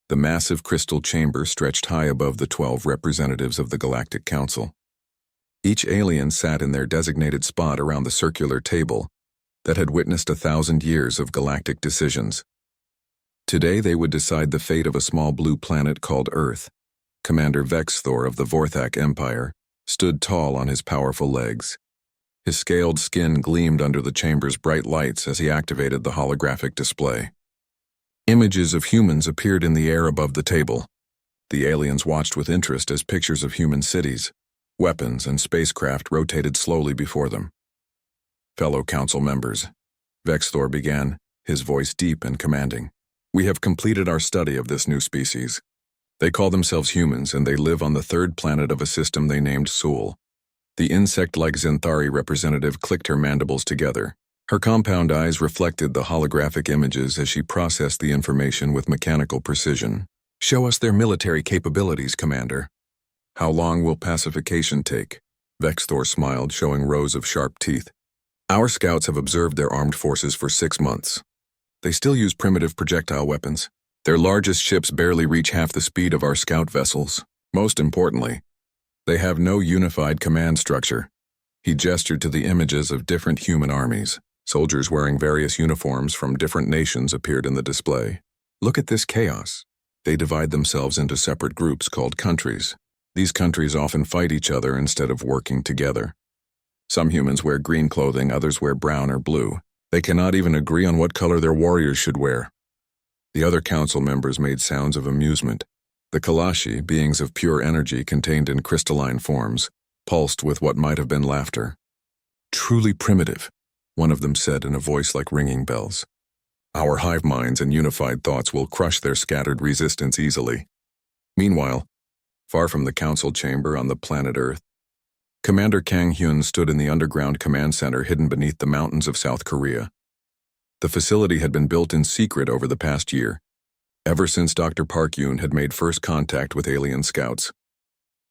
The massive crystal chamber stretched high above the 12 representatives of the Galactic Council. Each alien sat in their designated spot around the circular table that had witnessed 1,000 years of galactic decisions. Today they would decide the fate of a small blue planet called Earth. Commander Vexthor of the Vorthak Empire stood tall on his powerful legs. His scaled skin gleamed under the chamber's bright lights as he activated the holographic display. Images of humans appeared in the air above the table. The aliens watched with interest as pictures of human cities, weapons, and spacecraft rotated slowly before them. Fellow council members, Vexthor began, his voice deep and commanding. We have completed our study of this new species. They call themselves humans, and they live on the third planet of a system they named Sul. The insect-like Zenthari representative clicked her mandibles together. Her compound eyes reflected the holographic images as she processed the information with mechanical precision. Show us their military capabilities, Commander. How long will pacification take? Vexthor smiled, showing rows of sharp teeth. Our scouts have observed their armed forces for 6 months. They still use primitive projectile weapons. Their largest ships barely reach half the speed of our scout vessels. Most importantly, they have no unified command structure. He gestured to the images of different human armies. Soldiers wearing various uniforms from different nations appeared in the display. Look at this chaos. They divide themselves into separate groups called countries. These countries often fight each other instead of working together. Some humans wear green clothing, others wear brown or blue. They cannot even agree on what color their warriors should wear. The other council members made sounds of amusement. The Kalashi, beings of pure energy contained in crystalline forms, pulsed with what might have been laughter. Truly primitive, one of them said in a voice like ringing bells. Our hive minds and unified thoughts will crush their scattered resistance easily. Meanwhile, far from the council chamber on the planet Earth, Commander Kang Hyun stood in the underground command center hidden beneath the mountains of South Korea. The facility had been built in secret over the past year, ever since Dr. Park Yoon had made first contact with alien scouts.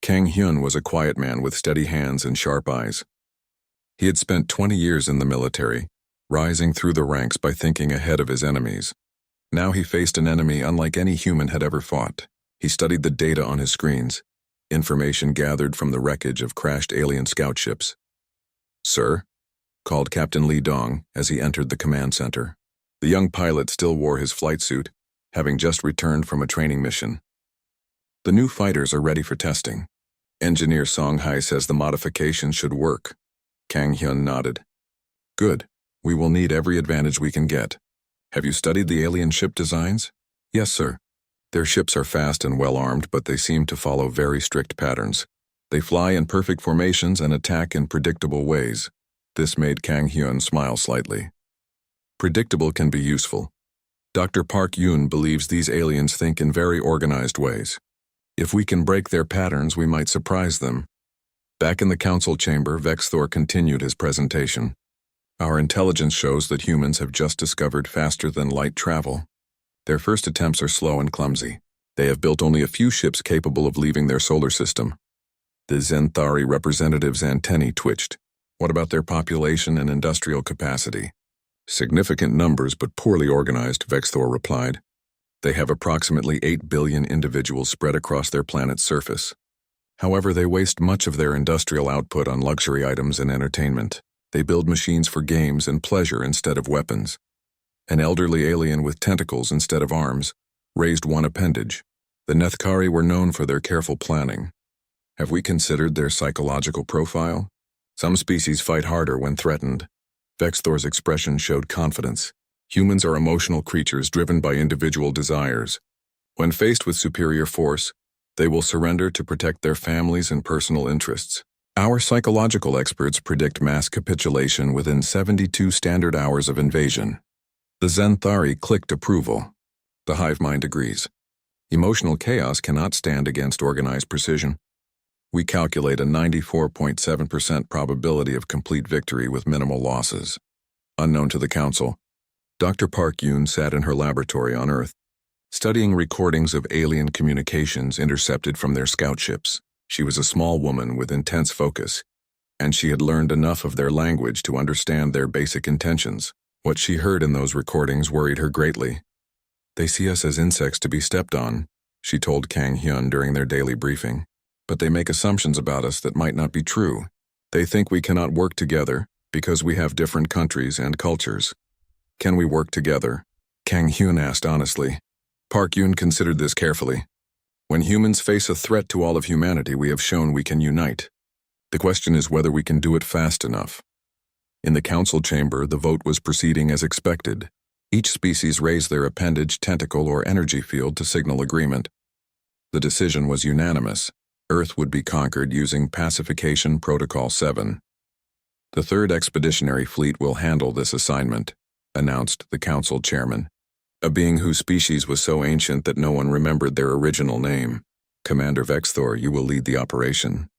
Kang Hyun was a quiet man with steady hands and sharp eyes. He had spent 20 years in the military, rising through the ranks by thinking ahead of his enemies. Now he faced an enemy unlike any human had ever fought. He studied the data on his screens, information gathered from the wreckage of crashed alien scout ships. "Sir?" called Captain Lee Dong as he entered the command center. The young pilot still wore his flight suit, having just returned from a training mission. "The new fighters are ready for testing. Engineer Song Hai says the modifications should work." Kang Hyun nodded. "Good. We will need every advantage we can get. Have you studied the alien ship designs?" "Yes, sir. Their ships are fast and well-armed, but they seem to follow very strict patterns. They fly in perfect formations and attack in predictable ways." This made Kang Hyun smile slightly. Predictable can be useful. Dr. Park Yoon believes these aliens think in very organized ways. If we can break their patterns, we might surprise them. Back in the council chamber, Vexthor continued his presentation. Our intelligence shows that humans have just discovered faster-than-light travel. Their first attempts are slow and clumsy. They have built only a few ships capable of leaving their solar system. The Zenthari representative's antennae twitched. What about their population and industrial capacity? Significant numbers, but poorly organized, Vexthor replied. They have approximately 8 billion individuals spread across their planet's surface. However, they waste much of their industrial output on luxury items and entertainment. They build machines for games and pleasure instead of weapons. An elderly alien with tentacles instead of arms raised one appendage. The Nethkari were known for their careful planning. Have we considered their psychological profile? Some species fight harder when threatened. Vexthor's expression showed confidence. Humans are emotional creatures driven by individual desires. When faced with superior force, they will surrender to protect their families and personal interests. Our psychological experts predict mass capitulation within 72 standard hours of invasion. The Zenthari clicked approval. The hive mind agrees. Emotional chaos cannot stand against organized precision. We calculate a 94.7% probability of complete victory with minimal losses. Unknown to the council, Dr. Park Yoon sat in her laboratory on Earth, studying recordings of alien communications intercepted from their scout ships. She was a small woman with intense focus, and she had learned enough of their language to understand their basic intentions. What she heard in those recordings worried her greatly. They see us as insects to be stepped on, she told Kang Hyun during their daily briefing. But they make assumptions about us that might not be true. They think we cannot work together because we have different countries and cultures. Can we work together? Kang Hyun asked honestly. Park Yoon considered this carefully. When humans face a threat to all of humanity, we have shown we can unite. The question is whether we can do it fast enough. In the council chamber, the vote was proceeding as expected. Each species raised their appendage, tentacle, or energy field to signal agreement. The decision was unanimous. Earth would be conquered using Pacification Protocol 7. The 3rd Expeditionary Fleet will handle this assignment, announced the council chairman. A being whose species was so ancient that no one remembered their original name. Commander Vexthor, you will lead the operation.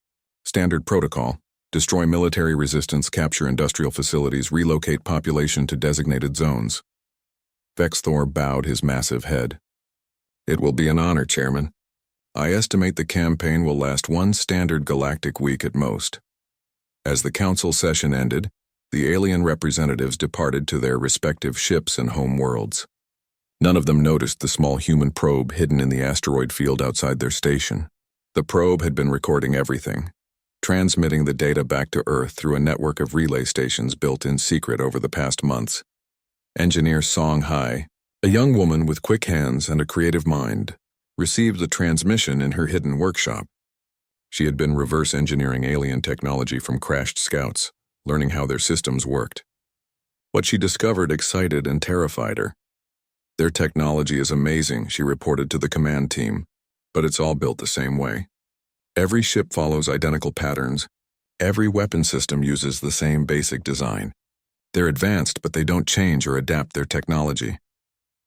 Standard protocol: destroy military resistance, capture industrial facilities, relocate population to designated zones. Vexthor bowed his massive head. It will be an honor, Chairman. I estimate the campaign will last 1 standard galactic week at most. As the council session ended, the alien representatives departed to their respective ships and home worlds. None of them noticed the small human probe hidden in the asteroid field outside their station. The probe had been recording everything, transmitting the data back to Earth through a network of relay stations built in secret over the past months. Engineer Song Hai, a young woman with quick hands and a creative mind, received the transmission in her hidden workshop. She had been reverse engineering alien technology from crashed scouts, learning how their systems worked. What she discovered excited and terrified her. Their technology is amazing, she reported to the command team, but it's all built the same way. Every ship follows identical patterns. Every weapon system uses the same basic design. They're advanced, but they don't change or adapt their technology.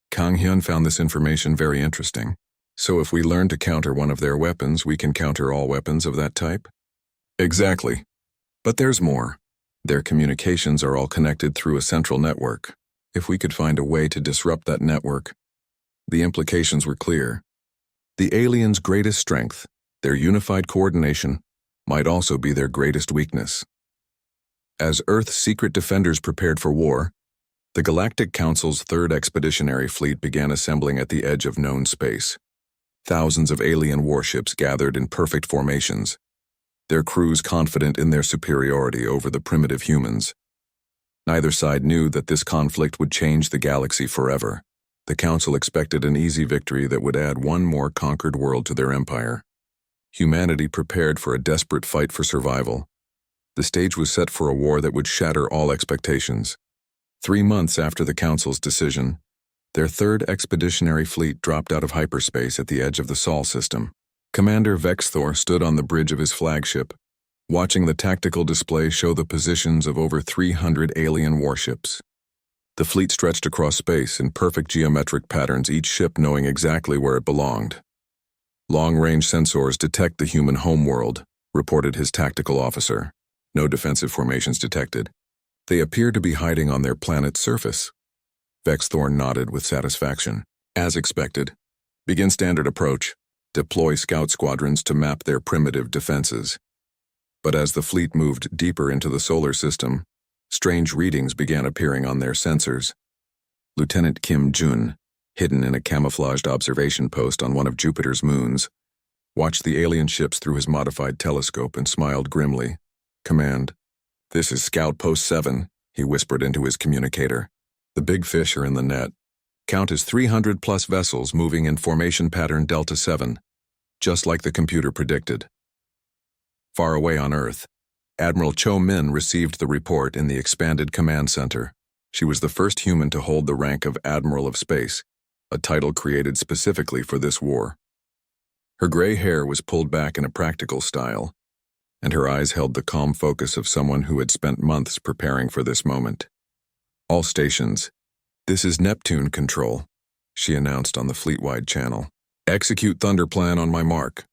Kang Hyun found this information very interesting. So if we learn to counter one of their weapons, we can counter all weapons of that type? Exactly. But there's more. Their communications are all connected through a central network. If we could find a way to disrupt that network. The implications were clear. The aliens' greatest strength, their unified coordination, might also be their greatest weakness. As Earth's secret defenders prepared for war, the Galactic Council's 3rd Expeditionary Fleet began assembling at the edge of known space. Thousands of alien warships gathered in perfect formations, their crews confident in their superiority over the primitive humans. Neither side knew that this conflict would change the galaxy forever. The Council expected an easy victory that would add one more conquered world to their empire. Humanity prepared for a desperate fight for survival. The stage was set for a war that would shatter all expectations. 3 months after the Council's decision, their 3rd Expeditionary Fleet dropped out of hyperspace at the edge of the Sol system. Commander Vexthor stood on the bridge of his flagship, watching the tactical display show the positions of over 300 alien warships. The fleet stretched across space in perfect geometric patterns, each ship knowing exactly where it belonged. Long-range sensors detect the human homeworld, reported his tactical officer. No defensive formations detected. They appear to be hiding on their planet's surface. Vexthor nodded with satisfaction. As expected. Begin standard approach. Deploy scout squadrons to map their primitive defenses. But as the fleet moved deeper into the solar system, strange readings began appearing on their sensors. Lieutenant Kim Jun, hidden in a camouflaged observation post on one of Jupiter's moons, watched the alien ships through his modified telescope and smiled grimly. Command, this is Scout Post 7, he whispered into his communicator. The big fish are in the net. Count as 300+ vessels moving in formation pattern Delta 7, just like the computer predicted. Far away on Earth, Admiral Cho Min received the report in the expanded command center. She was the first human to hold the rank of Admiral of Space, a title created specifically for this war. Her gray hair was pulled back in a practical style, and her eyes held the calm focus of someone who had spent months preparing for this moment. All stations, this is Neptune Control, she announced on the fleet-wide channel. Execute Thunder Plan on my mark.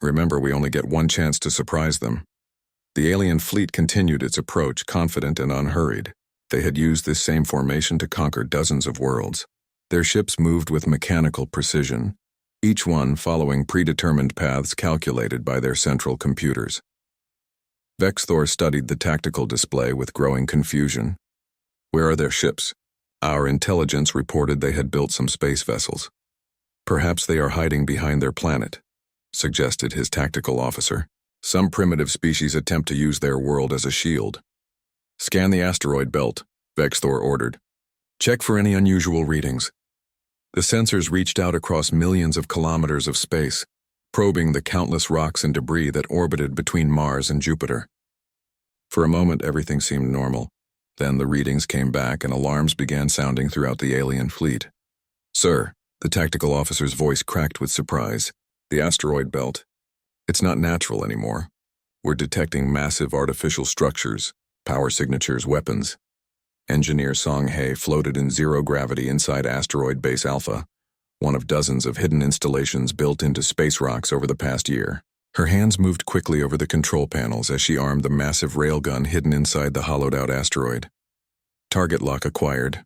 Remember, we only get one chance to surprise them. The alien fleet continued its approach, confident and unhurried. They had used this same formation to conquer dozens of worlds. Their ships moved with mechanical precision, each one following predetermined paths calculated by their central computers. Vexthor studied the tactical display with growing confusion. Where are their ships? Our intelligence reported they had built some space vessels. Perhaps they are hiding behind their planet, suggested his tactical officer. Some primitive species attempt to use their world as a shield. Scan the asteroid belt, Vexthor ordered. Check for any unusual readings. The sensors reached out across millions of kilometers of space, probing the countless rocks and debris that orbited between Mars and Jupiter. For a moment, everything seemed normal. Then the readings came back and alarms began sounding throughout the alien fleet. Sir, the tactical officer's voice cracked with surprise. The asteroid belt. It's not natural anymore. We're detecting massive artificial structures, power signatures, weapons. Engineer Song Hei floated in zero gravity inside Asteroid Base Alpha, one of dozens of hidden installations built into space rocks over the past year. Her hands moved quickly over the control panels as she armed the massive railgun hidden inside the hollowed-out asteroid. Target lock acquired,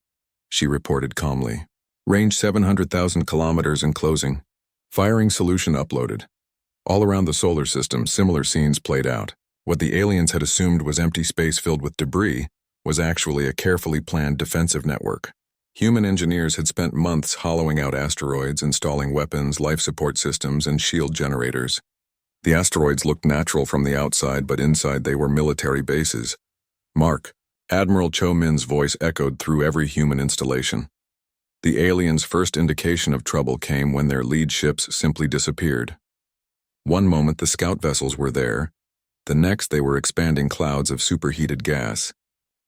she reported calmly. Range 700,000 kilometers and closing. Firing solution uploaded. All around the solar system, similar scenes played out. What the aliens had assumed was empty space filled with debris was actually a carefully planned defensive network. Human engineers had spent months hollowing out asteroids, installing weapons, life support systems, and shield generators. The asteroids looked natural from the outside, but inside they were military bases. Mark, Admiral Cho Min's voice echoed through every human installation. The aliens' first indication of trouble came when their lead ships simply disappeared. One moment the scout vessels were there, the next they were expanding clouds of superheated gas.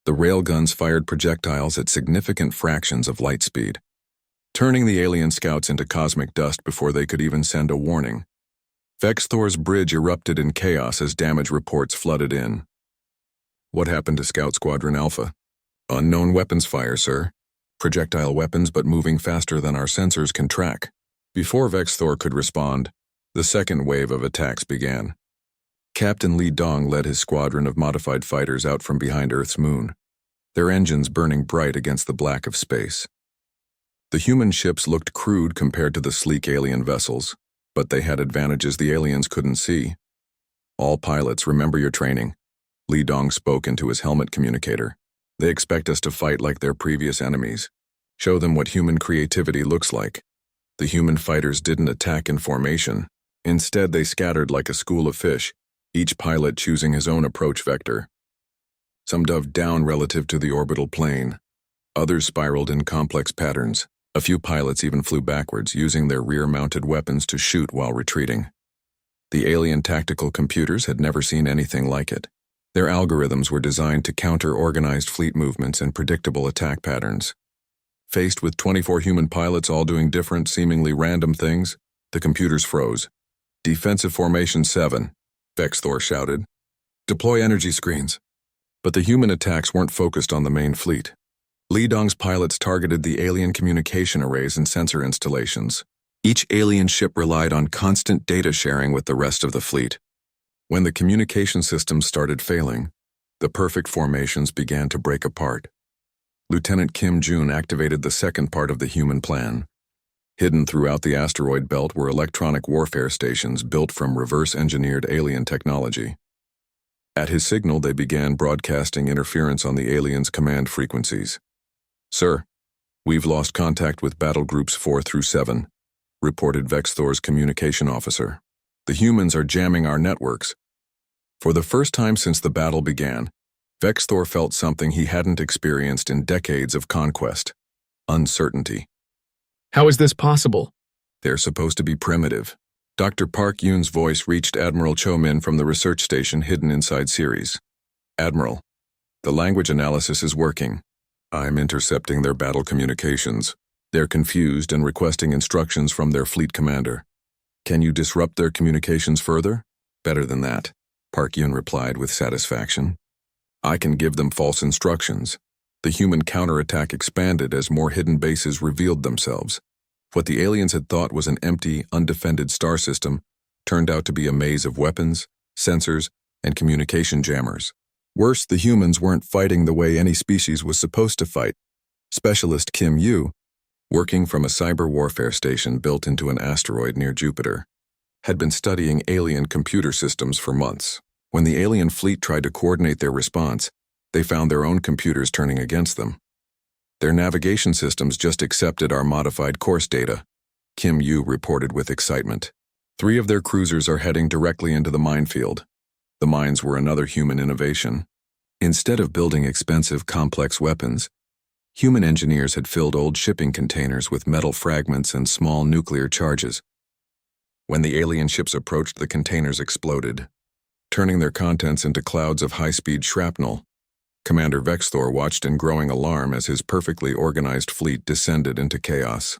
The railguns fired projectiles at significant fractions of light speed, turning the alien scouts into cosmic dust before they could even send a warning. Vexthor's bridge erupted in chaos as damage reports flooded in. What happened to Scout Squadron Alpha? Unknown weapons fire, sir. Projectile weapons, but moving faster than our sensors can track. Before Vexthor could respond, the second wave of attacks began. Captain Li Dong led his squadron of modified fighters out from behind Earth's moon, their engines burning bright against the black of space. The human ships looked crude compared to the sleek alien vessels, but they had advantages the aliens couldn't see. All pilots, remember your training. Li Dong spoke into his helmet communicator. They expect us to fight like their previous enemies. Show them what human creativity looks like. The human fighters didn't attack in formation. Instead, they scattered like a school of fish, each pilot choosing his own approach vector. Some dove down relative to the orbital plane. Others spiraled in complex patterns. A few pilots even flew backwards, using their rear-mounted weapons to shoot while retreating. The alien tactical computers had never seen anything like it. Their algorithms were designed to counter organized fleet movements and predictable attack patterns. Faced with 24 human pilots all doing different, seemingly random things, the computers froze. Defensive Formation 7, Vexthor shouted. Deploy energy screens. But the human attacks weren't focused on the main fleet. Li Dong's pilots targeted the alien communication arrays and sensor installations. Each alien ship relied on constant data sharing with the rest of the fleet. When the communication systems started failing, the perfect formations began to break apart. Lieutenant Kim Jun activated the second part of the human plan. Hidden throughout the asteroid belt were electronic warfare stations built from reverse-engineered alien technology. At his signal, they began broadcasting interference on the aliens' command frequencies. Sir, we've lost contact with battle groups 4 through 7, reported Vexthor's communication officer. The humans are jamming our networks. For the first time since the battle began, Vexthor felt something he hadn't experienced in decades of conquest: uncertainty. How is this possible? They're supposed to be primitive. Dr. Park Yoon's voice reached Admiral Cho Min from the research station hidden inside Ceres. Admiral, the language analysis is working. I'm intercepting their battle communications. They're confused and requesting instructions from their fleet commander. Can you disrupt their communications further? Better than that, Park Yoon replied with satisfaction. I can give them false instructions. The human counterattack expanded as more hidden bases revealed themselves. What the aliens had thought was an empty, undefended star system turned out to be a maze of weapons, sensors, and communication jammers. Worse, the humans weren't fighting the way any species was supposed to fight. Specialist Kim Yu, working from a cyber warfare station built into an asteroid near Jupiter, had been studying alien computer systems for months. When the alien fleet tried to coordinate their response, they found their own computers turning against them. Their navigation systems just accepted our modified course data, Kim Yu reported with excitement. 3 of their cruisers are heading directly into the minefield. The mines were another human innovation. Instead of building expensive, complex weapons, human engineers had filled old shipping containers with metal fragments and small nuclear charges. When the alien ships approached, the containers exploded, turning their contents into clouds of high-speed shrapnel. Commander Vexthor watched in growing alarm as his perfectly organized fleet descended into chaos.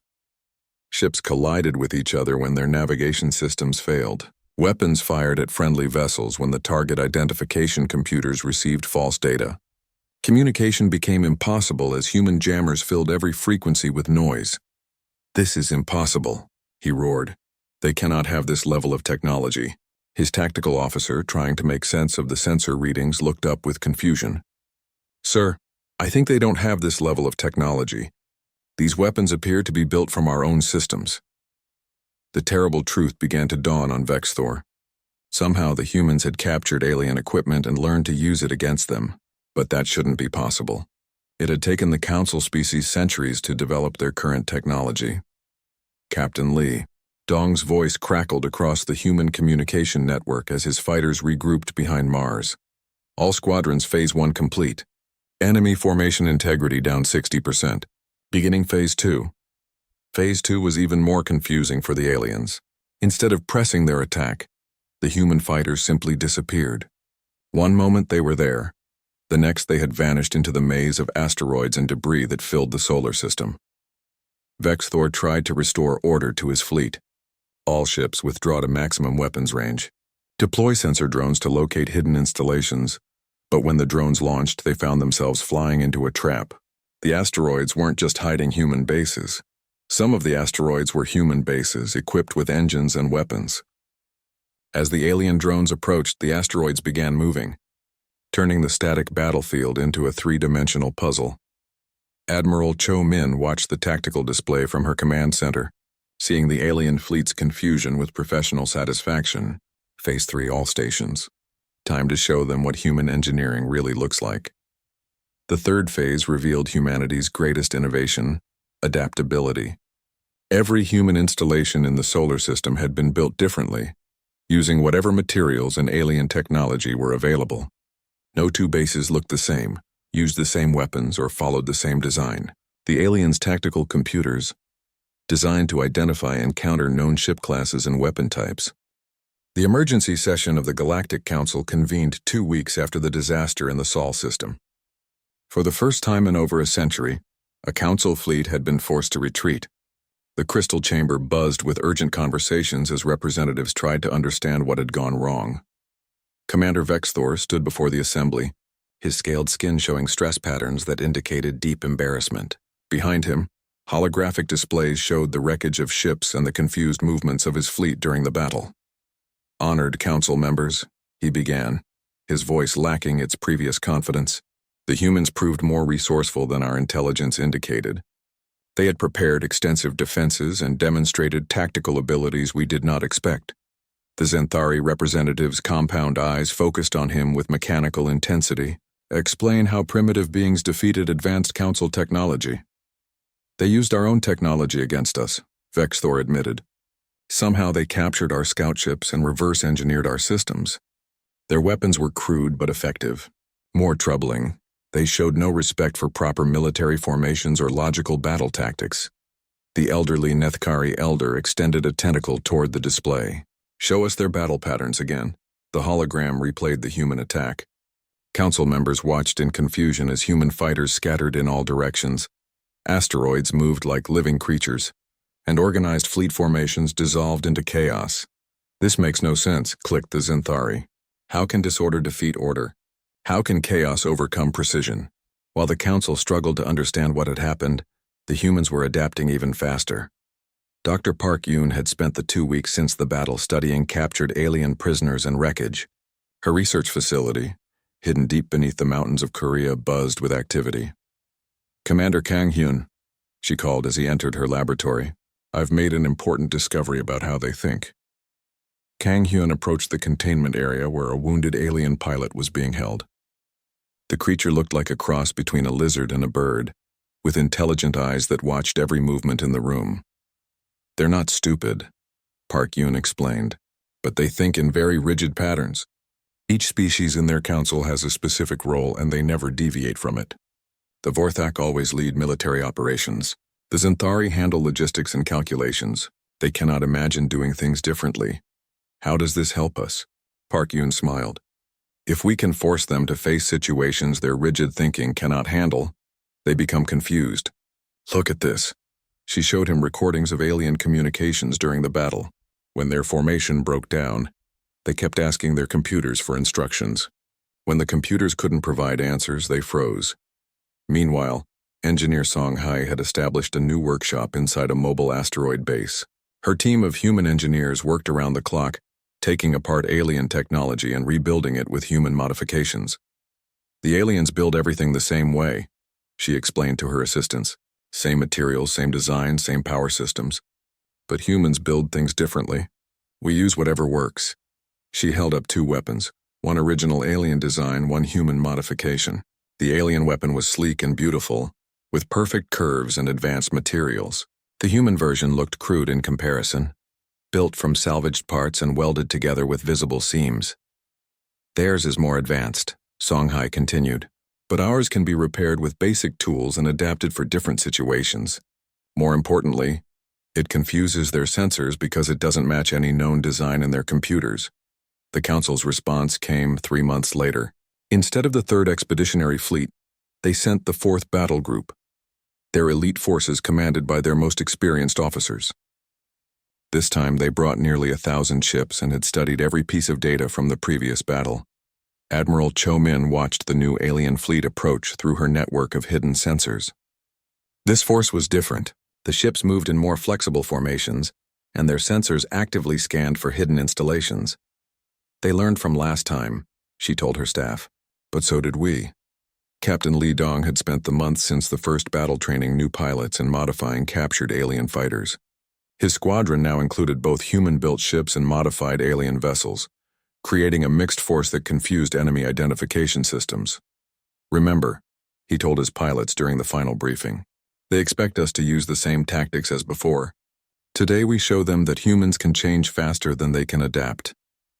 Ships collided with each other when their navigation systems failed. Weapons fired at friendly vessels when the target identification computers received false data. Communication became impossible as human jammers filled every frequency with noise. "This is impossible," he roared. "They cannot have this level of technology." His tactical officer, trying to make sense of the sensor readings, looked up with confusion. "Sir, I think they don't have this level of technology. These weapons appear to be built from our own systems." The terrible truth began to dawn on Vexthor. Somehow the humans had captured alien equipment and learned to use it against them. But that shouldn't be possible. It had taken the Council species centuries to develop their current technology. "Captain Lee." Dong's voice crackled across the human communication network as his fighters regrouped behind Mars. "All squadrons, Phase 1 complete. Enemy formation integrity down 60%. Beginning Phase 2. Phase 2 was even more confusing for the aliens. Instead of pressing their attack, the human fighters simply disappeared. One moment they were there. The next they had vanished into the maze of asteroids and debris that filled the solar system. Vexthor tried to restore order to his fleet. "All ships withdraw to maximum weapons range. Deploy sensor drones to locate hidden installations." But when the drones launched, they found themselves flying into a trap. The asteroids weren't just hiding human bases. Some of the asteroids were human bases equipped with engines and weapons. As the alien drones approached, the asteroids began moving, turning the static battlefield into a 3-dimensional puzzle. Admiral Cho Min watched the tactical display from her command center, seeing the alien fleet's confusion with professional satisfaction. Phase 3 all stations. Time to show them what human engineering really looks like. The third phase revealed humanity's greatest innovation, adaptability. Every human installation in the solar system had been built differently, using whatever materials and alien technology were available. No 2 bases looked the same, used the same weapons, or followed the same design. The aliens' tactical computers, designed to identify and counter known ship classes and weapon types. The emergency session of the Galactic Council convened 2 weeks after the disaster in the Sol system. For the first time in over a century, a Council fleet had been forced to retreat. The crystal chamber buzzed with urgent conversations as representatives tried to understand what had gone wrong. Commander Vexthor stood before the assembly, his scaled skin showing stress patterns that indicated deep embarrassment. Behind him, holographic displays showed the wreckage of ships and the confused movements of his fleet during the battle. "Honored Council members," he began, his voice lacking its previous confidence. "The humans proved more resourceful than our intelligence indicated. They had prepared extensive defenses and demonstrated tactical abilities we did not expect." The Zenthari representative's compound eyes focused on him with mechanical intensity. "Explain how primitive beings defeated advanced Council technology." "They used our own technology against us," Vexthor admitted. "Somehow they captured our scout ships and reverse-engineered our systems. Their weapons were crude but effective. More troubling, they showed no respect for proper military formations or logical battle tactics." The elderly Nethkari elder extended a tentacle toward the display. "Show us their battle patterns again." The hologram replayed the human attack. Council members watched in confusion as human fighters scattered in all directions. Asteroids moved like living creatures, and organized fleet formations dissolved into chaos. "This makes no sense," clicked the Zenthari. "How can disorder defeat order? How can chaos overcome precision?" While the Council struggled to understand what had happened, the humans were adapting even faster. Dr. Park Yoon had spent the 2 weeks since the battle studying captured alien prisoners and wreckage. Her research facility, hidden deep beneath the mountains of Korea, buzzed with activity. "Commander Kang Hyun," she called as he entered her laboratory, "I've made an important discovery about how they think." Kang Hyun approached the containment area where a wounded alien pilot was being held. The creature looked like a cross between a lizard and a bird, with intelligent eyes that watched every movement in the room. "They're not stupid," Park Yoon explained, "but they think in very rigid patterns. Each species in their council has a specific role and they never deviate from it. The Vorthak always lead military operations. The Xanthari handle logistics and calculations. They cannot imagine doing things differently. How does this help us?" Park Yoon smiled. "If we can force them to face situations their rigid thinking cannot handle, they become confused. Look at this." She showed him recordings of alien communications during the battle. When their formation broke down, they kept asking their computers for instructions. When the computers couldn't provide answers, they froze. Meanwhile, engineer Song Hai had established a new workshop inside a mobile asteroid base. Her team of human engineers worked around the clock, taking apart alien technology and rebuilding it with human modifications. "The aliens build everything the same way," she explained to her assistants. "Same materials, same design, same power systems. But humans build things differently. We use whatever works." She held up two weapons, one original alien design, one human modification. The alien weapon was sleek and beautiful, with perfect curves and advanced materials. The human version looked crude in comparison, built from salvaged parts and welded together with visible seams. "Theirs is more advanced," Song Hai continued, "but ours can be repaired with basic tools and adapted for different situations. More importantly, it confuses their sensors because it doesn't match any known design in their computers." The Council's response came 3 months later. Instead of the 3rd Expeditionary Fleet, they sent the 4th Battle Group, their elite forces commanded by their most experienced officers. This time they brought nearly 1,000 ships and had studied every piece of data from the previous battle. Admiral Cho Min watched the new alien fleet approach through her network of hidden sensors. This force was different. The ships moved in more flexible formations, and their sensors actively scanned for hidden installations. "They learned from last time," she told her staff. "But so did we." Captain Li Dong had spent the months since the first battle training new pilots and modifying captured alien fighters. His squadron now included both human-built ships and modified alien vessels, creating a mixed force that confused enemy identification systems. "Remember," he told his pilots during the final briefing, "they expect us to use the same tactics as before. Today we show them that humans can change faster than they can adapt."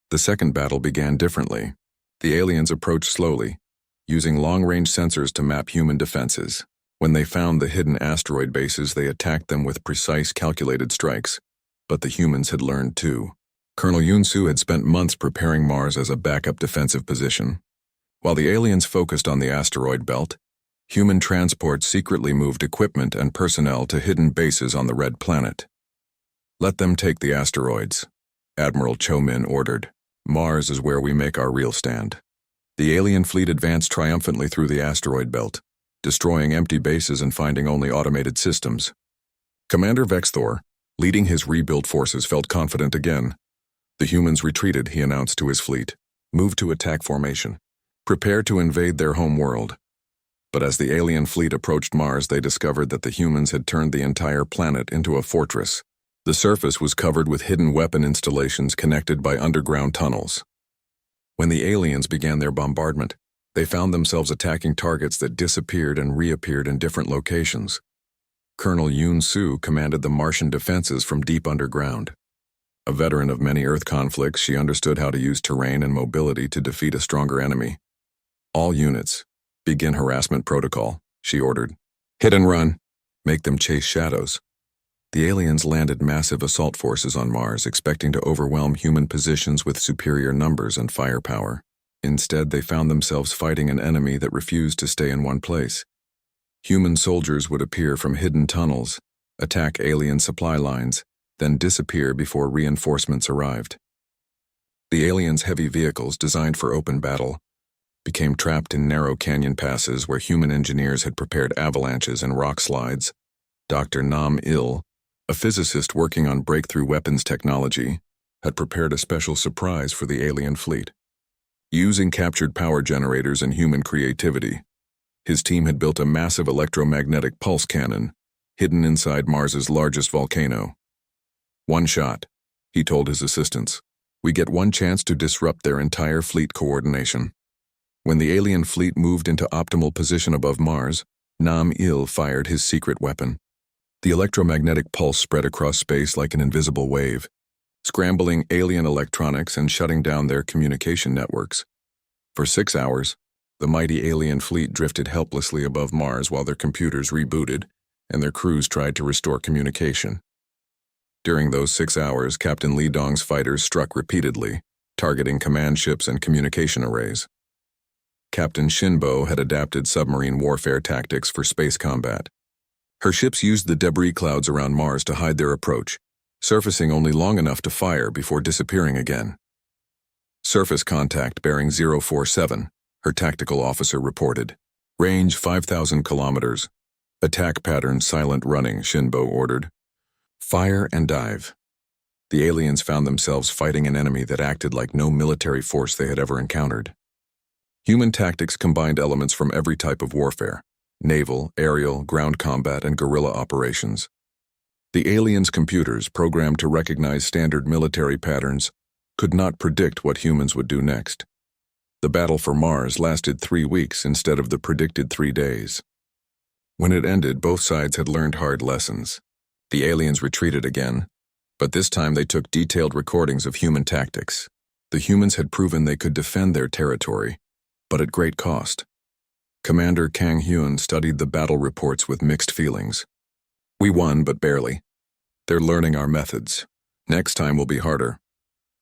The second battle began differently. The aliens approached slowly, using long-range sensors to map human defenses. When they found the hidden asteroid bases, they attacked them with precise, calculated strikes. But the humans had learned too. Colonel Yoon-soo had spent months preparing Mars as a backup defensive position. While the aliens focused on the asteroid belt, human transports secretly moved equipment and personnel to hidden bases on the Red Planet. "Let them take the asteroids," Admiral Cho Min ordered. "Mars is where we make our real stand." The alien fleet advanced triumphantly through the asteroid belt, destroying empty bases and finding only automated systems. Commander Vexthor, leading his rebuilt forces, felt confident again. "The humans retreated," he announced to his fleet. "Move to attack formation. Prepare to invade their home world." But as the alien fleet approached Mars, they discovered that the humans had turned the entire planet into a fortress. The surface was covered with hidden weapon installations connected by underground tunnels. When the aliens began their bombardment, they found themselves attacking targets that disappeared and reappeared in different locations. Colonel Yoon-soo commanded the Martian defenses from deep underground. A veteran of many Earth conflicts, she understood how to use terrain and mobility to defeat a stronger enemy. "All units, begin harassment protocol," she ordered. "Hit and run. Make them chase shadows." The aliens landed massive assault forces on Mars, expecting to overwhelm human positions with superior numbers and firepower. Instead, they found themselves fighting an enemy that refused to stay in one place. Human soldiers would appear from hidden tunnels, attack alien supply lines, then disappear before reinforcements arrived. The aliens' heavy vehicles, designed for open battle, became trapped in narrow canyon passes where human engineers had prepared avalanches and rock slides. Dr. Nam-il, a physicist working on breakthrough weapons technology, had prepared a special surprise for the alien fleet. Using captured power generators and human creativity, his team had built a massive electromagnetic pulse cannon, hidden inside Mars's largest volcano. "One shot," he told his assistants. "We get one chance to disrupt their entire fleet coordination." When the alien fleet moved into optimal position above Mars, Nam-Il fired his secret weapon. The electromagnetic pulse spread across space like an invisible wave, scrambling alien electronics and shutting down their communication networks. For 6 hours, the mighty alien fleet drifted helplessly above Mars while their computers rebooted and their crews tried to restore communication. During those 6 hours, Captain Li Dong's fighters struck repeatedly, targeting command ships and communication arrays. Captain Shinbo had adapted submarine warfare tactics for space combat. Her ships used the debris clouds around Mars to hide their approach, surfacing only long enough to fire before disappearing again. Surface contact bearing 047, her tactical officer reported. Range 5,000 kilometers. Attack pattern silent running, Shinbo ordered. Fire and dive. The aliens found themselves fighting an enemy that acted like no military force they had ever encountered. Human tactics combined elements from every type of warfare: naval, aerial, ground combat, and guerrilla operations. The aliens' computers, programmed to recognize standard military patterns, could not predict what humans would do next. The battle for Mars lasted 3 weeks instead of the predicted 3 days. When it ended, both sides had learned hard lessons. The aliens retreated again, but this time they took detailed recordings of human tactics. The humans had proven they could defend their territory, but at great cost. Commander Kang Hyun studied the battle reports with mixed feelings. We won, but barely. They're learning our methods. Next time will be harder.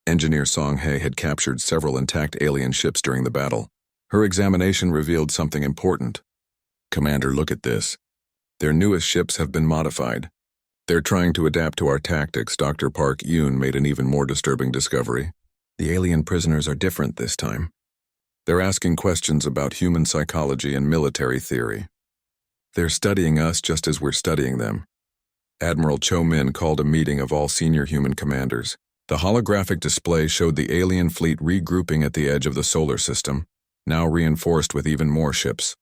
Engineer Song Hae had captured several intact alien ships during the battle. Her examination revealed something important. Commander, look at this. Their newest ships have been modified. They're trying to adapt to our tactics. Dr. Park Yoon made an even more disturbing discovery. The alien prisoners are different this time. They're asking questions about human psychology and military theory. They're studying us just as we're studying them. Admiral Cho Min called a meeting of all senior human commanders. The holographic display showed the alien fleet regrouping at the edge of the solar system, now reinforced with even more ships.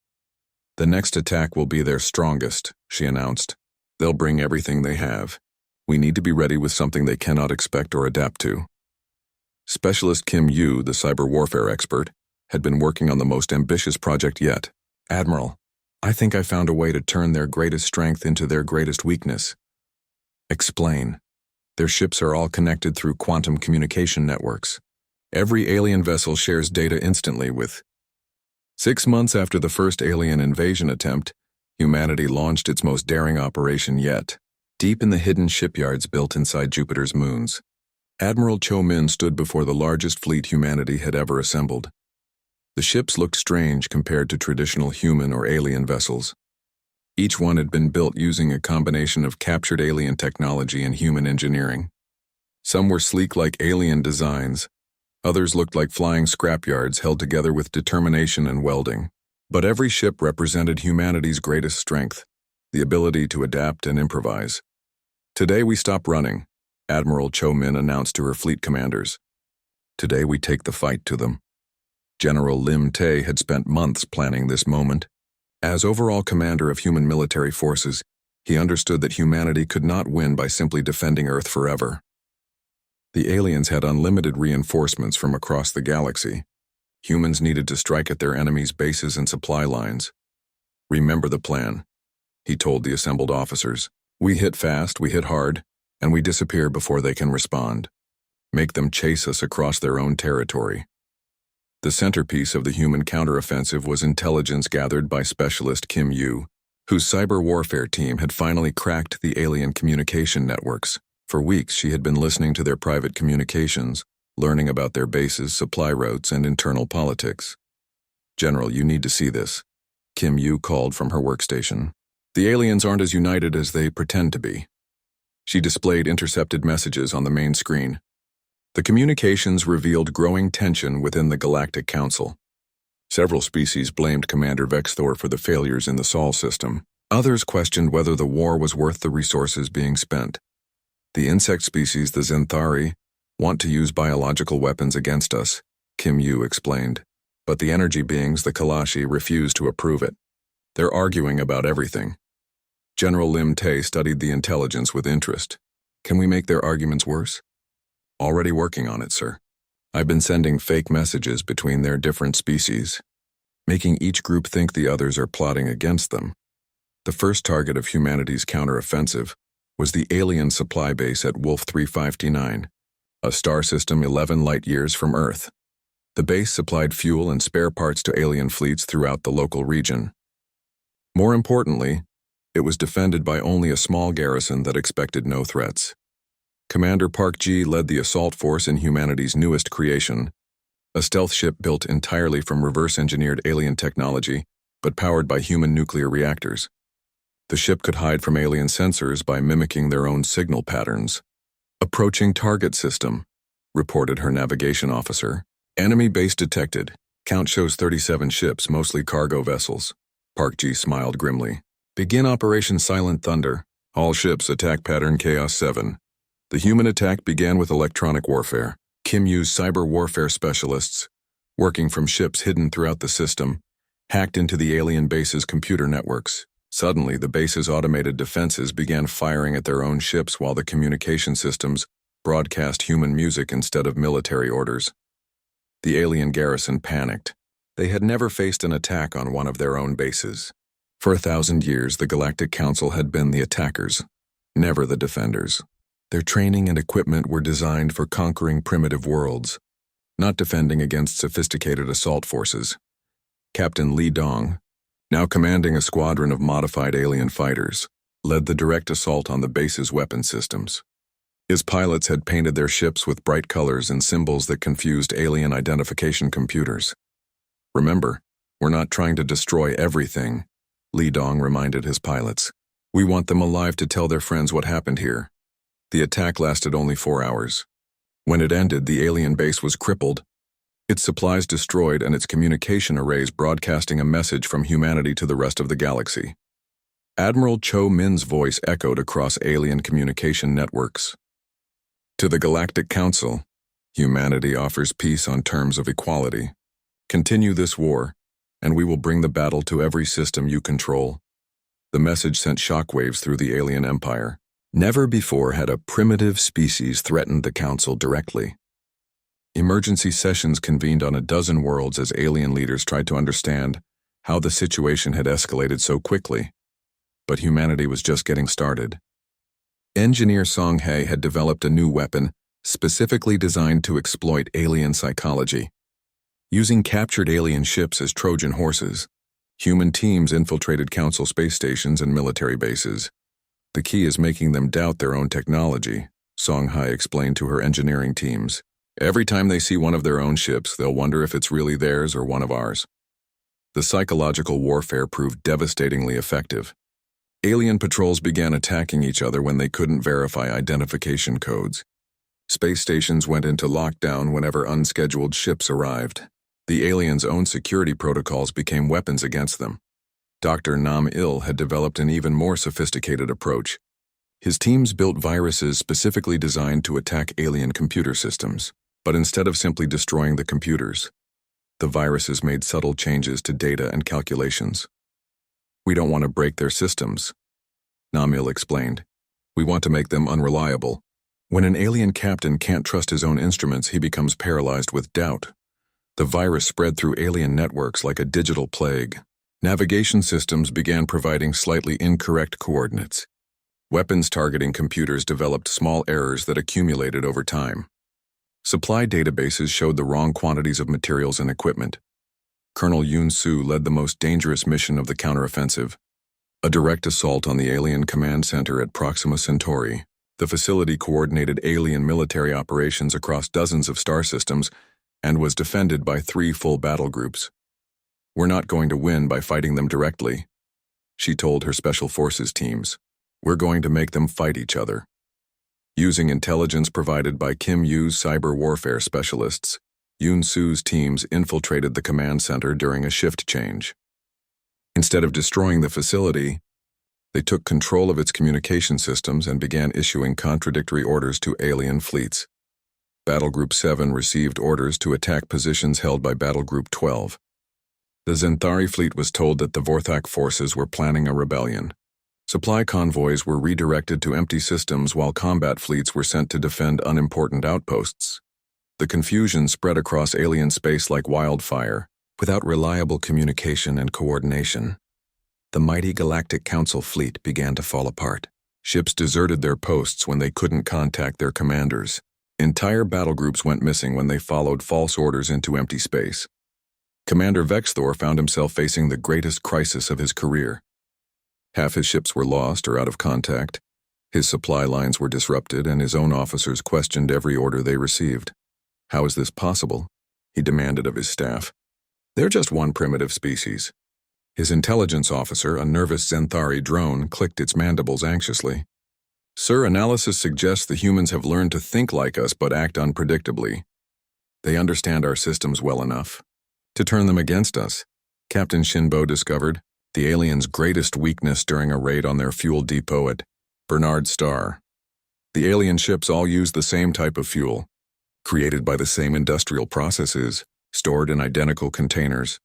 The next attack will be their strongest, she announced. They'll bring everything they have. We need to be ready with something they cannot expect or adapt to. Specialist Kim Yu, the cyber warfare expert, had been working on the most ambitious project yet. Admiral, I think I found a way to turn their greatest strength into their greatest weakness. Explain. Their ships are all connected through quantum communication networks. Every alien vessel shares data instantly with. 6 months after the first alien invasion attempt, humanity launched its most daring operation yet, deep in the hidden shipyards built inside Jupiter's moons. Admiral Cho Min stood before the largest fleet humanity had ever assembled. The ships looked strange compared to traditional human or alien vessels. Each one had been built using a combination of captured alien technology and human engineering. Some were sleek like alien designs. Others looked like flying scrapyards held together with determination and welding. But every ship represented humanity's greatest strength, the ability to adapt and improvise. Today we stop running, Admiral Cho Min announced to her fleet commanders. Today we take the fight to them. General Lim Tae had spent months planning this moment. As overall commander of human military forces, he understood that humanity could not win by simply defending Earth forever. The aliens had unlimited reinforcements from across the galaxy. Humans needed to strike at their enemies' bases and supply lines. Remember the plan, he told the assembled officers. We hit fast, we hit hard, and we disappear before they can respond. Make them chase us across their own territory. The centerpiece of the human counteroffensive was intelligence gathered by specialist Kim Yu, whose cyber warfare team had finally cracked the alien communication networks. For weeks she had been listening to their private communications, learning about their bases, supply routes, and internal politics. General, you need to see this, Kim Yu called from her workstation. The aliens aren't as united as they pretend to be. She displayed intercepted messages on the main screen. The communications revealed growing tension within the Galactic Council. Several species blamed Commander Vexthor for the failures in the Sol system. Others questioned whether the war was worth the resources being spent. The insect species, the Zenthari, want to use biological weapons against us, Kim Yu explained. But the energy beings, the Kalashi, refuse to approve it. They're arguing about everything. General Lim Tae studied the intelligence with interest. Can we make their arguments worse? Already working on it, sir. I've been sending fake messages between their different species, making each group think the others are plotting against them. The first target of humanity's counteroffensive was the alien supply base at Wolf 359, a star system 11 light-years from Earth. The base supplied fuel and spare parts to alien fleets throughout the local region. More importantly, it was defended by only a small garrison that expected no threats. Commander Park G led the assault force in humanity's newest creation, a stealth ship built entirely from reverse-engineered alien technology, but powered by human nuclear reactors. The ship could hide from alien sensors by mimicking their own signal patterns. "Approaching target system," reported her navigation officer. "Enemy base detected. Count shows 37 ships, mostly cargo vessels." Park G smiled grimly. "Begin Operation Silent Thunder. All ships, attack pattern Chaos 7. The human attack began with electronic warfare. Kim used cyber warfare specialists, working from ships hidden throughout the system, hacked into the alien base's computer networks. Suddenly, the base's automated defenses began firing at their own ships while the communication systems broadcast human music instead of military orders. The alien garrison panicked. They had never faced an attack on one of their own bases. For 1,000 years, the Galactic Council had been the attackers, never the defenders. Their training and equipment were designed for conquering primitive worlds, not defending against sophisticated assault forces. Captain Li Dong, now commanding a squadron of modified alien fighters, led the direct assault on the base's weapon systems. His pilots had painted their ships with bright colors and symbols that confused alien identification computers. "Remember, we're not trying to destroy everything," Li Dong reminded his pilots. "We want them alive to tell their friends what happened here." The attack lasted only 4 hours. When it ended, the alien base was crippled, its supplies destroyed, and its communication arrays broadcasting a message from humanity to the rest of the galaxy. Admiral Cho Min's voice echoed across alien communication networks. "To the Galactic Council, humanity offers peace on terms of equality. Continue this war, and we will bring the battle to every system you control." The message sent shockwaves through the alien empire. Never before had a primitive species threatened the Council directly. Emergency sessions convened on a dozen worlds as alien leaders tried to understand how the situation had escalated so quickly. But humanity was just getting started. Engineer Song Hae had developed a new weapon specifically designed to exploit alien psychology. Using captured alien ships as Trojan horses, human teams infiltrated Council space stations and military bases. "The key is making them doubt their own technology," Song Hae explained to her engineering teams. "Every time they see one of their own ships, they'll wonder if it's really theirs or one of ours." The psychological warfare proved devastatingly effective. Alien patrols began attacking each other when they couldn't verify identification codes. Space stations went into lockdown whenever unscheduled ships arrived. The aliens' own security protocols became weapons against them. Dr. Nam Il had developed an even more sophisticated approach. His teams built viruses specifically designed to attack alien computer systems, but instead of simply destroying the computers, the viruses made subtle changes to data and calculations. "We don't want to break their systems," Nam Il explained. "We want to make them unreliable. When an alien captain can't trust his own instruments, he becomes paralyzed with doubt. The virus spread through alien networks like a digital plague. Navigation systems began providing slightly incorrect coordinates. Weapons targeting computers developed small errors that accumulated over time. Supply databases showed the wrong quantities of materials and equipment. Colonel Yoon Soo led the most dangerous mission of the counteroffensive, a direct assault on the alien command center at Proxima Centauri. The facility coordinated alien military operations across dozens of star systems and was defended by 3 full battle groups. "We're not going to win by fighting them directly," she told her special forces teams. "We're going to make them fight each other." Using intelligence provided by Kim Yu's cyber warfare specialists, Yoon Soo's teams infiltrated the command center during a shift change. Instead of destroying the facility, they took control of its communication systems and began issuing contradictory orders to alien fleets. Battle Group 7 received orders to attack positions held by Battle Group 12. The Zenthari fleet was told that the Vorthak forces were planning a rebellion. Supply convoys were redirected to empty systems while combat fleets were sent to defend unimportant outposts. The confusion spread across alien space like wildfire, without reliable communication and coordination. The mighty Galactic Council fleet began to fall apart. Ships deserted their posts when they couldn't contact their commanders. Entire battle groups went missing when they followed false orders into empty space. Commander Vexthor found himself facing the greatest crisis of his career. Half his ships were lost or out of contact. His supply lines were disrupted, and his own officers questioned every order they received. How is this possible? He demanded of his staff. They're just one primitive species. His intelligence officer, a nervous Zenthari drone, clicked its mandibles anxiously. Sir, analysis suggests the humans have learned to think like us but act unpredictably. They understand our systems well enough to turn them against us. Captain Shinbo discovered the aliens' greatest weakness during a raid on their fuel depot at Bernard Star. The alien ships all use the same type of fuel, created by the same industrial processes, stored in identical containers.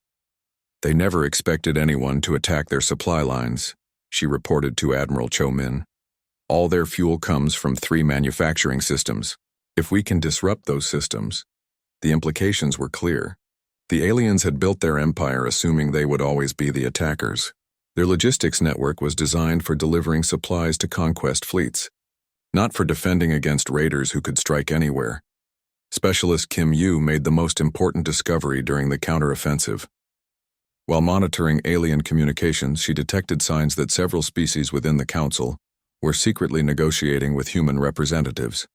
They never expected anyone to attack their supply lines, she reported to Admiral Cho Min. All their fuel comes from 3 manufacturing systems. If we can disrupt those systems, the implications were clear. The aliens had built their empire assuming they would always be the attackers. Their logistics network was designed for delivering supplies to conquest fleets, not for defending against raiders who could strike anywhere. Specialist Kim Yu made the most important discovery during the counteroffensive. While monitoring alien communications, she detected signs that several species within the Council were secretly negotiating with human representatives.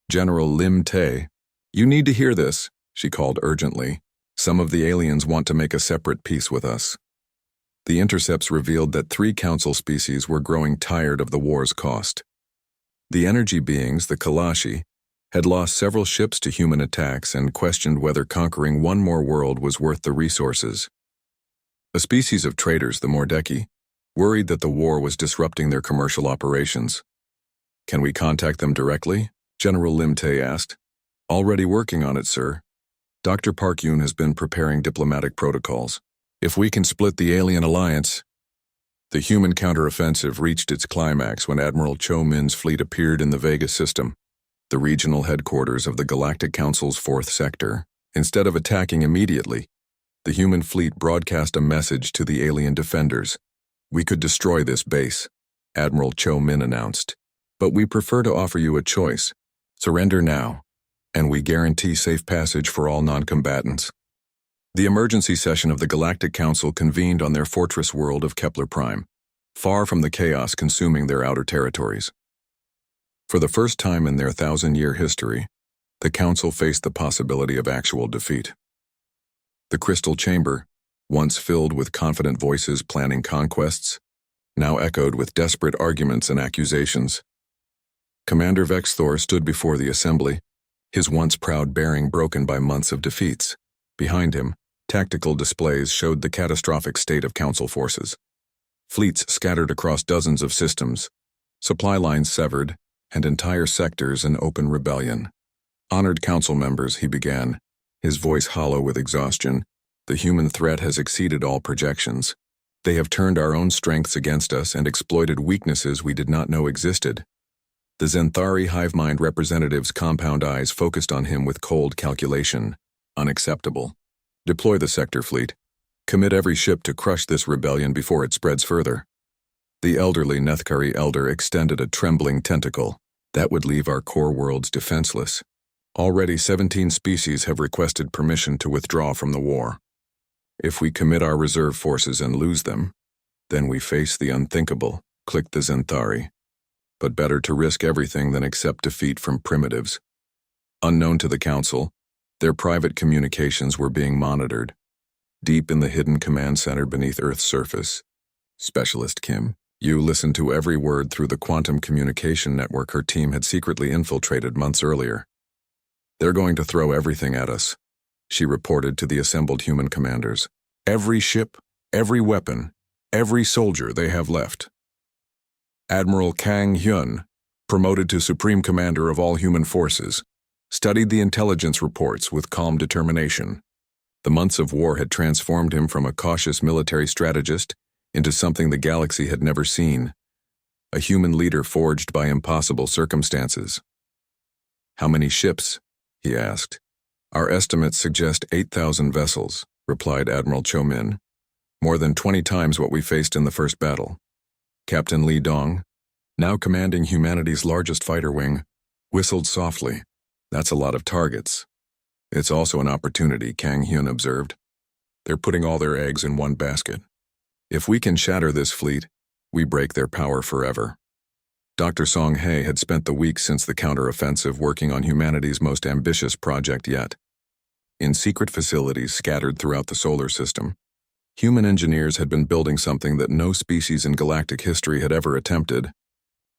General Lim Tae, you need to hear this, she called urgently. Some of the aliens want to make a separate peace with us. The intercepts revealed that 3 Council species were growing tired of the war's cost. The energy beings, the Kalashi, had lost several ships to human attacks and questioned whether conquering one more world was worth the resources. A species of traders, the Mordeki, worried that the war was disrupting their commercial operations. Can we contact them directly? General Lim Tae asked. Already working on it, sir. Dr. Park Yoon has been preparing diplomatic protocols. If we can split the alien alliance. The human counteroffensive reached its climax when Admiral Cho Min's fleet appeared in the Vega system, the regional headquarters of the Galactic Council's 4th sector. Instead of attacking immediately, the human fleet broadcast a message to the alien defenders. We could destroy this base, Admiral Cho Min announced, but we prefer to offer you a choice. Surrender now, and we guarantee safe passage for all non-combatants. The emergency session of the Galactic Council convened on their fortress world of Kepler Prime, far from the chaos consuming their outer territories. For the first time in their 1,000-year history, the Council faced the possibility of actual defeat. The Crystal Chamber, once filled with confident voices planning conquests, now echoed with desperate arguments and accusations. Commander Vexthor stood before the assembly, his once proud bearing broken by months of defeats. Behind him, tactical displays showed the catastrophic state of Council forces. Fleets scattered across dozens of systems, supply lines severed, and entire sectors in open rebellion. Honored Council members, he began, his voice hollow with exhaustion. The human threat has exceeded all projections. They have turned our own strengths against us and exploited weaknesses we did not know existed. The Zenthari hive mind representative's compound eyes focused on him with cold calculation. Unacceptable. Deploy the sector fleet. Commit every ship to crush this rebellion before it spreads further. The elderly Nethkari elder extended a trembling tentacle. That would leave our core worlds defenseless. Already 17 species have requested permission to withdraw from the war. If we commit our reserve forces and lose them, then we face the unthinkable, clicked the Zenthari. But better to risk everything than accept defeat from primitives. Unknown to the Council, their private communications were being monitored. Deep in the hidden command center beneath Earth's surface, Specialist Kim Yu listened to every word through the quantum communication network her team had secretly infiltrated months earlier. They're going to throw everything at us, she reported to the assembled human commanders. Every ship, every weapon, every soldier they have left. Admiral Kang Hyun, promoted to Supreme Commander of all human forces, studied the intelligence reports with calm determination. The months of war had transformed him from a cautious military strategist into something the galaxy had never seen, a human leader forged by impossible circumstances. How many ships? He asked. Our estimates suggest 8,000 vessels, replied Admiral Cho Min. more than 20 times what we faced in the first battle. Captain Li Dong, now commanding humanity's largest fighter wing, whistled softly. That's a lot of targets. It's also an opportunity, Kang Hyun observed. They're putting all their eggs in one basket. If we can shatter this fleet, we break their power forever. Dr. Song Hae had spent the weeks since the counteroffensive working on humanity's most ambitious project yet. In secret facilities scattered throughout the solar system, human engineers had been building something that no species in galactic history had ever attempted,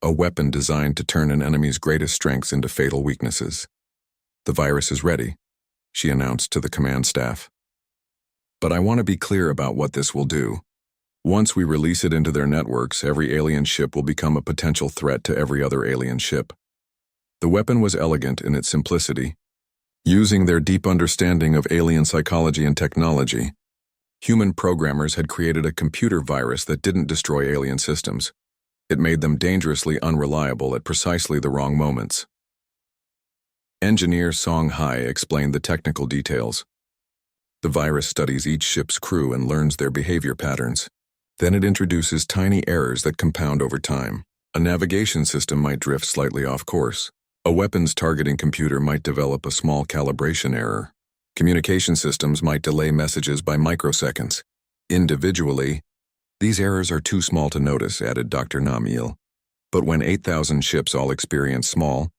a weapon designed to turn an enemy's greatest strengths into fatal weaknesses. The virus is ready, she announced to the command staff. But I want to be clear about what this will do. Once we release it into their networks, every alien ship will become a potential threat to every other alien ship. The weapon was elegant in its simplicity. Using their deep understanding of alien psychology and technology, human programmers had created a computer virus that didn't destroy alien systems. It made them dangerously unreliable at precisely the wrong moments. Engineer Song Hae explained the technical details. The virus studies each ship's crew and learns their behavior patterns. Then it introduces tiny errors that compound over time. A navigation system might drift slightly off course. A weapons targeting computer might develop a small calibration error. Communication systems might delay messages by microseconds. Individually, these errors are too small to notice, added Dr. Namil. But when 8,000 ships all experience small,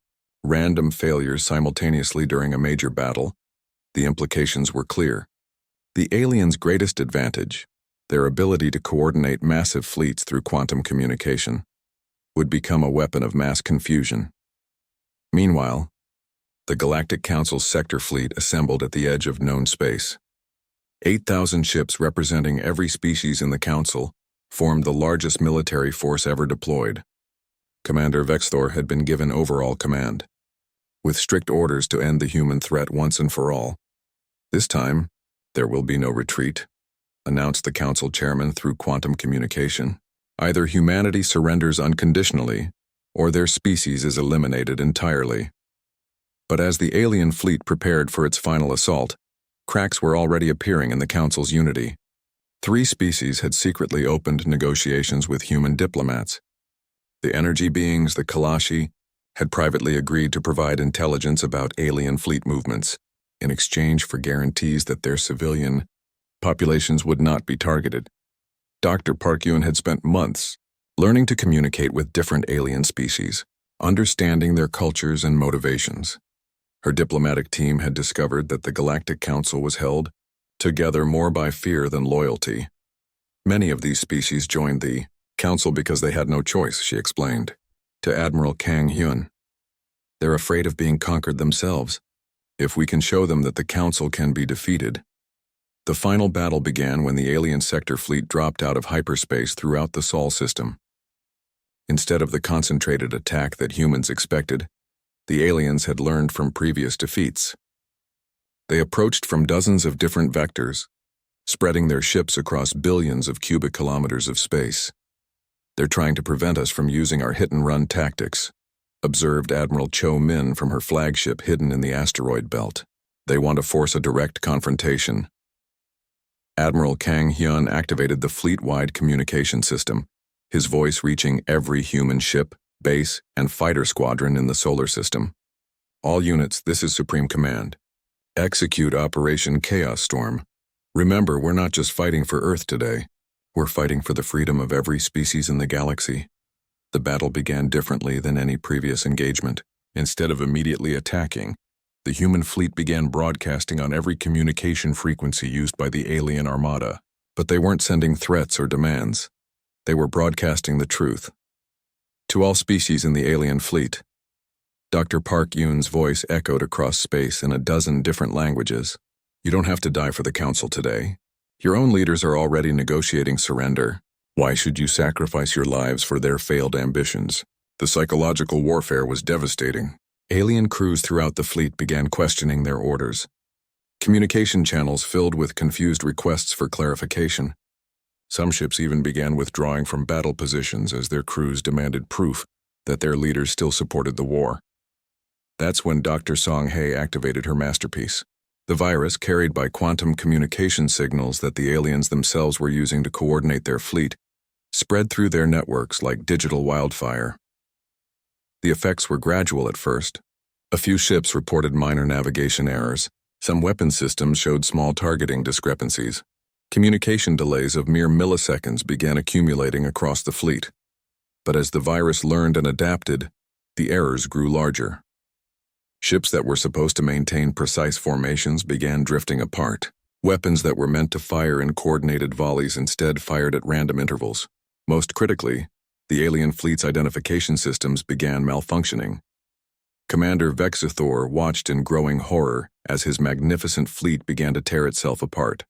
random failures simultaneously during a major battle, the implications were clear. The aliens' greatest advantage, their ability to coordinate massive fleets through quantum communication, would become a weapon of mass confusion. Meanwhile, the Galactic Council's sector fleet assembled at the edge of known space. 8,000 ships representing every species in the Council formed the largest military force ever deployed. Commander Vexthor had been given overall command, with strict orders to end the human threat once and for all. This time, there will be no retreat, announced the Council chairman through quantum communication. Either humanity surrenders unconditionally, or their species is eliminated entirely. But as the alien fleet prepared for its final assault, cracks were already appearing in the Council's unity. 3 species had secretly opened negotiations with human diplomats. The energy beings, the Kalashi, had privately agreed to provide intelligence about alien fleet movements in exchange for guarantees that their civilian populations would not be targeted. Dr. Park Yoon had spent months learning to communicate with different alien species, understanding their cultures and motivations. Her diplomatic team had discovered that the Galactic Council was held together more by fear than loyalty. Many of these species joined the Council because they had no choice, she explained to Admiral Kang Hyun. They're afraid of being conquered themselves. If we can show them that the Council can be defeated. The final battle began when the alien sector fleet dropped out of hyperspace throughout the Sol system. Instead of the concentrated attack that humans expected, the aliens had learned from previous defeats. They approached from dozens of different vectors, spreading their ships across billions of cubic kilometers of space. They're trying to prevent us from using our hit-and-run tactics, observed Admiral Cho Min from her flagship hidden in the asteroid belt. They want to force a direct confrontation. Admiral Kang Hyun activated the fleet-wide communication system, his voice reaching every human ship, base, and fighter squadron in the solar system. All units, this is Supreme Command. Execute Operation Chaos Storm. Remember, we're not just fighting for Earth today. We're fighting for the freedom of every species in the galaxy. The battle began differently than any previous engagement. Instead of immediately attacking, the human fleet began broadcasting on every communication frequency used by the alien armada. But they weren't sending threats or demands. They were broadcasting the truth. To all species in the alien fleet, Dr. Park Yoon's voice echoed across space in a dozen different languages. You don't have to die for the Council today. Your own leaders are already negotiating surrender. Why should you sacrifice your lives for their failed ambitions? The psychological warfare was devastating. Alien crews throughout the fleet began questioning their orders. Communication channels filled with confused requests for clarification. Some ships even began withdrawing from battle positions as their crews demanded proof that their leaders still supported the war. That's when Dr. Song Hae activated her masterpiece. The virus, carried by quantum communication signals that the aliens themselves were using to coordinate their fleet, spread through their networks like digital wildfire. The effects were gradual at first. A few ships reported minor navigation errors. Some weapon systems showed small targeting discrepancies. Communication delays of mere milliseconds began accumulating across the fleet. But as the virus learned and adapted, the errors grew larger. Ships that were supposed to maintain precise formations began drifting apart. Weapons that were meant to fire in coordinated volleys instead fired at random intervals. Most critically, the alien fleet's identification systems began malfunctioning. Commander Vexithor watched in growing horror as his magnificent fleet began to tear itself apart.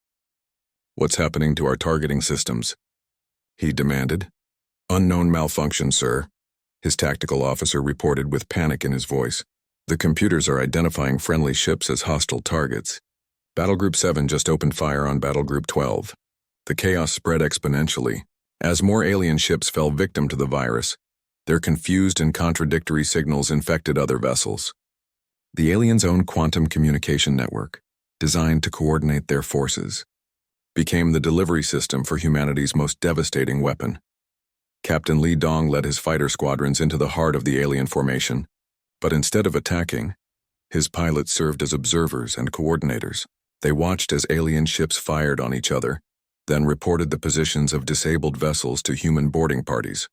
"What's happening to our targeting systems?" he demanded. "Unknown malfunction, sir," his tactical officer reported with panic in his voice. "The computers are identifying friendly ships as hostile targets. Battlegroup 7 just opened fire on Battlegroup 12. The chaos spread exponentially. As more alien ships fell victim to the virus, their confused and contradictory signals infected other vessels. The aliens' own quantum communication network, designed to coordinate their forces, became the delivery system for humanity's most devastating weapon. Captain Li Dong led his fighter squadrons into the heart of the alien formation, but instead of attacking, his pilots served as observers and coordinators. They watched as alien ships fired on each other, then reported the positions of disabled vessels to human boarding parties.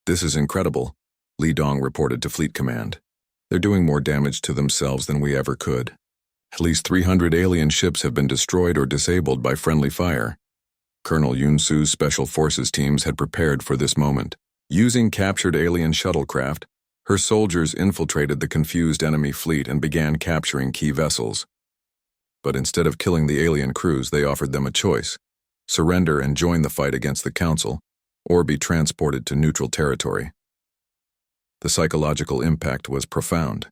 "This is incredible," Li Dong reported to Fleet Command. "They're doing more damage to themselves than we ever could. At least 300 alien ships have been destroyed or disabled by friendly fire." Colonel Yunsu's Special Forces teams had prepared for this moment. Using captured alien shuttlecraft, her soldiers infiltrated the confused enemy fleet and began capturing key vessels. But instead of killing the alien crews, they offered them a choice: surrender and join the fight against the Council, or be transported to neutral territory. The psychological impact was profound.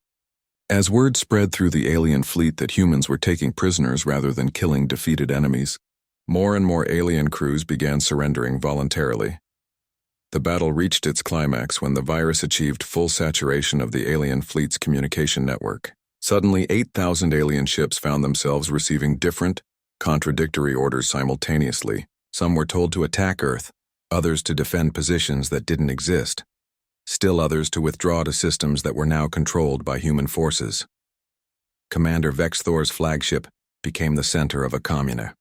As word spread through the alien fleet that humans were taking prisoners rather than killing defeated enemies, more and more alien crews began surrendering voluntarily. The battle reached its climax when the virus achieved full saturation of the alien fleet's communication network. Suddenly, 8,000 alien ships found themselves receiving different, contradictory orders simultaneously. Some were told to attack Earth, others to defend positions that didn't exist, still others to withdraw to systems that were now controlled by human forces. Commander Vexthor's flagship became the center of a commune.